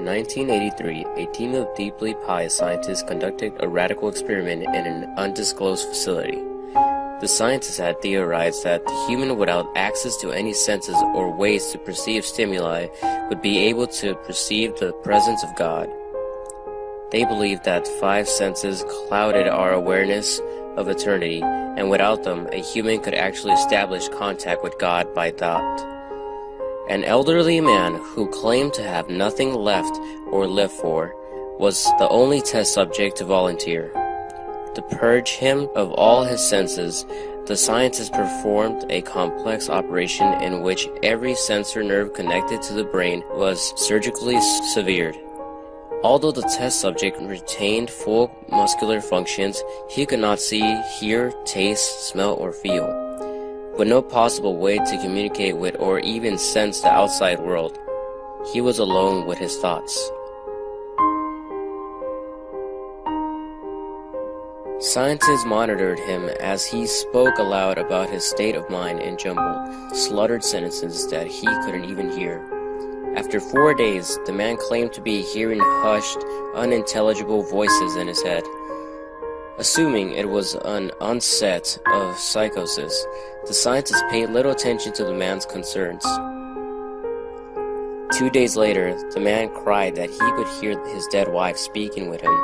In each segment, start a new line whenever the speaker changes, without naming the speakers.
In 1983, a team of deeply pious scientists conducted a radical experiment in an undisclosed facility. The scientists had theorized that the human without access to any senses or ways to perceive stimuli would be able to perceive the presence of God. They believed that 5 senses clouded our awareness of eternity, and without them, a human could actually establish contact with God by thought. An elderly man who claimed to have nothing left or live for was the only test subject to volunteer. To purge him of all his senses, the scientists performed a complex operation in which every sensor nerve connected to the brain was surgically severed. Although the test subject retained full muscular functions, he could not see, hear, taste, smell, or feel. With no possible way to communicate with or even sense the outside world, he was alone with his thoughts. Scientists monitored him as he spoke aloud about his state of mind in jumbled, sluttered sentences that he couldn't even hear. After 4 days, the man claimed to be hearing hushed, unintelligible voices in his head. Assuming it was an onset of psychosis, the scientists paid little attention to the man's concerns. 2 days later, the man cried that he could hear his dead wife speaking with him,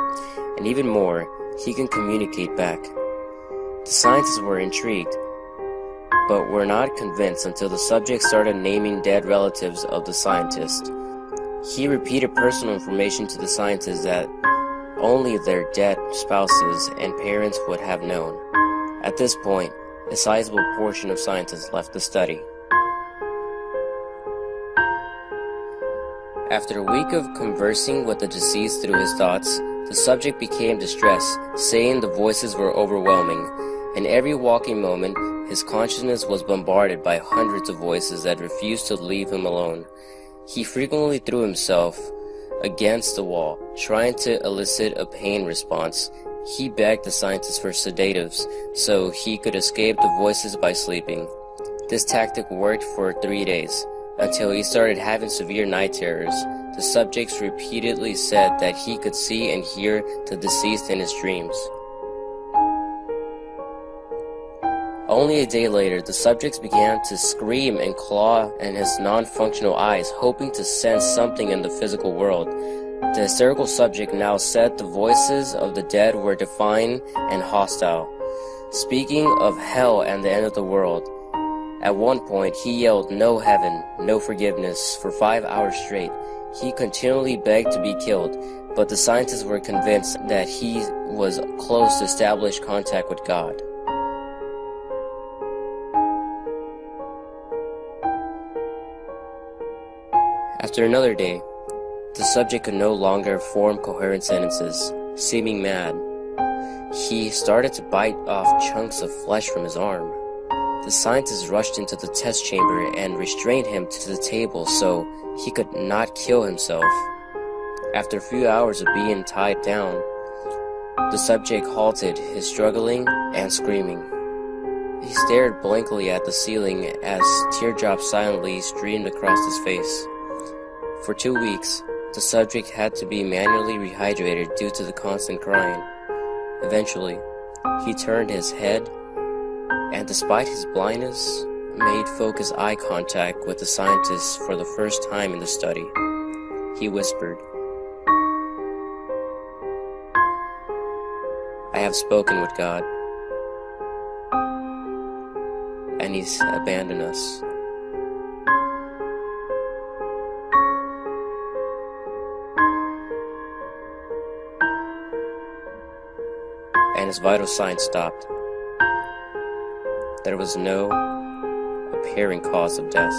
and even more, he can communicate back. The scientists were intrigued, but were not convinced until the subject started naming dead relatives of the scientist. He repeated personal information to the scientists that only their dead spouses and parents would have known. At this point, a sizable portion of scientists left the study. After a week of conversing with the deceased through his thoughts, the subject became distressed, saying the voices were overwhelming. In every waking moment, his consciousness was bombarded by hundreds of voices that refused to leave him alone. He frequently threw himself against the wall, trying to elicit a pain response. He begged the scientists for sedatives so he could escape the voices by sleeping. This tactic worked for 3 days, until he started having severe night terrors. The subjects repeatedly said that he could see and hear the deceased in his dreams. Only a day later, the subjects began to scream and claw in his non-functional eyes, hoping to sense something in the physical world. The hysterical subject now said the voices of the dead were defiant and hostile, speaking of hell and the end of the world. At one point, he yelled, "No heaven, no forgiveness," for 5 hours straight. He continually begged to be killed, but the scientists were convinced that he was close to establish contact with God. After another day, the subject could no longer form coherent sentences. Seeming mad, he started to bite off chunks of flesh from his arm. The scientists rushed into the test chamber and restrained him to the table so he could not kill himself. After a few hours of being tied down, the subject halted his struggling and screaming. He stared blankly at the ceiling as teardrops silently streamed across his face. For 2 weeks, the subject had to be manually rehydrated due to the constant crying. Eventually, he turned his head and, despite his blindness, made focused eye contact with the scientists for the first time in the study. He whispered, "I have spoken with God, and He's abandoned us." And his vital signs stopped. There was no apparent cause of death.